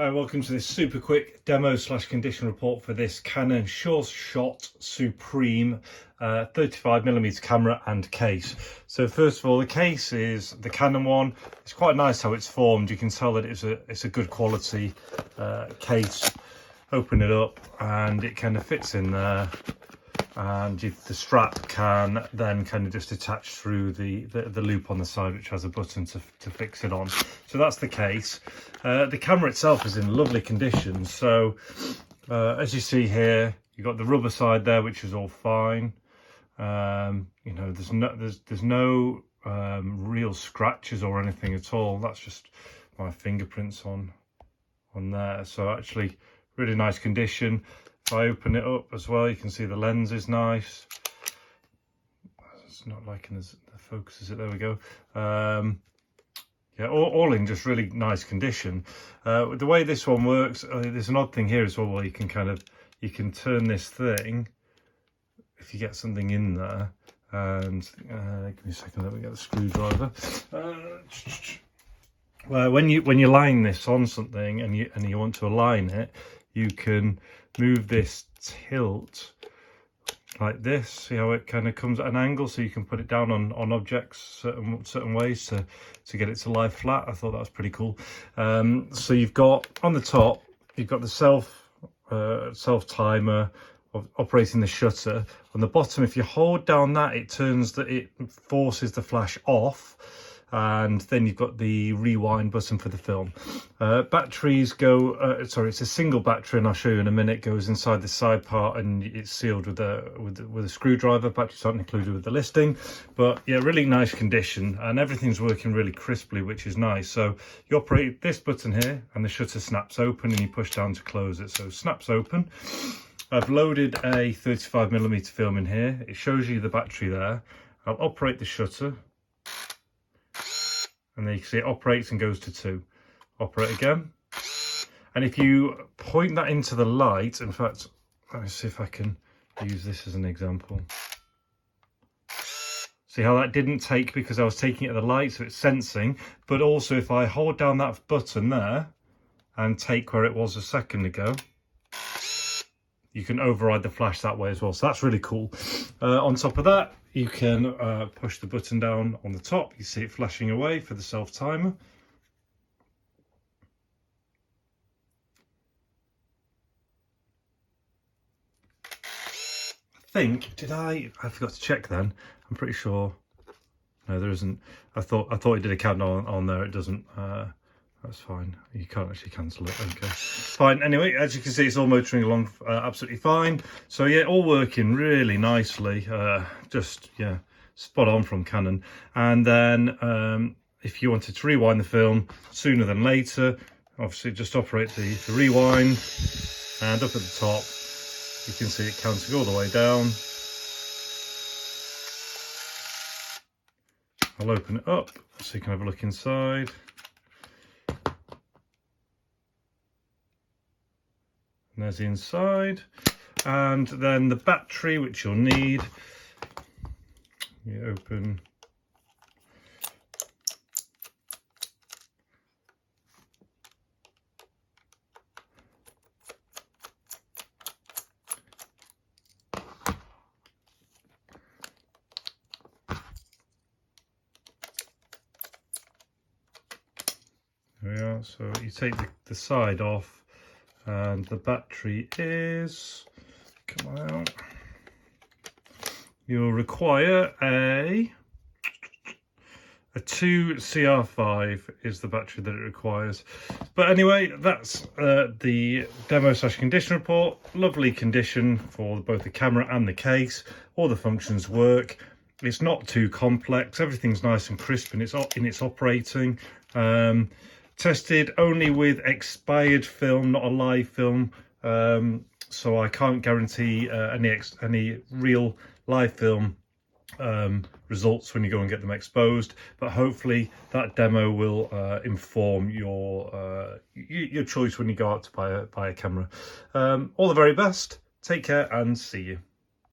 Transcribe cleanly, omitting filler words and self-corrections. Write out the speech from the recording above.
Hi, welcome to this super quick demo slash condition report for this Canon Sure Shot Supreme 35mm camera and case. So first of all, the case is the Canon one. It's quite nice how it's formed. You can tell that it's a good quality case. Open it up and it kind of fits in there, and the strap can then kind of just attach through the loop on the side, which has a button to fix it on. So that's the case. The camera itself is in lovely condition. So as you see here, you've got the rubber side there, which is all fine. You know, there's no real scratches or anything at all. That's just my fingerprints on there. So actually really nice condition. If I open it up as well, you can see the lens is nice. It's not liking the focus, is it? There we go. Yeah, all in just really nice condition. The way this one works, there's an odd thing here as well, where you can turn this thing if you get something in there. And give me a second, let me get the screwdriver. Well, when you're laying this on something and you want to align it, you can move this tilt like this. See how it kind of comes at an angle, so you can put it down on objects certain ways to get it to lie flat. I thought that was pretty cool. So you've got on the top, you've got the self timer of operating the shutter. On the bottom, if you hold down that, it forces the flash off. And then you've got the rewind button for the film. Batteries go, it's a single battery, and I'll show you in a minute. Goes inside the side part and it's sealed with a screwdriver. Batteries aren't included with the listing, but yeah, really nice condition, and everything's working really crisply, which is nice. So you operate this button here and the shutter snaps open, and you push down to close it. So snaps open. I've loaded a 35mm film in here. It shows you the battery there. I'll operate the shutter. And then you can see it operates and goes to 2. Operate again. And if you point that into the light, in fact, let me see if I can use this as an example. See how that didn't take because I was taking it at the light, so it's sensing. But also if I hold down that button there and take where it was a second ago, you can override the flash that way as well. So that's really cool. On top of that, you can push the button down on the top. You see it flashing away for the self timer. I forgot to check then. I'm pretty sure. No, there isn't. I thought it did a countdown on there. It doesn't. That's fine. You can't actually cancel it. Okay, fine. Anyway, as you can see, it's all motoring along absolutely fine. So yeah, all working really nicely. Just yeah, spot on from Canon. And then if you wanted to rewind the film sooner than later, obviously just operate the rewind, and up at the top you can see it counting all the way down. I'll open it up so you can have a look inside. And there's the inside, and then the battery, which you'll need. You open. There we are. So you take the side off. And the battery is, come out, you'll require a 2CR5 is the battery that it requires. But anyway, that's the demo slash condition report. Lovely condition for both the camera and the case. All the functions work. It's not too complex. Everything's nice and crisp in its operating. Tested only with expired film, not a live film, so I can't guarantee any real live film results when you go and get them exposed. But hopefully that demo will inform your choice when you go out to buy a camera. All the very best. Take care and see you.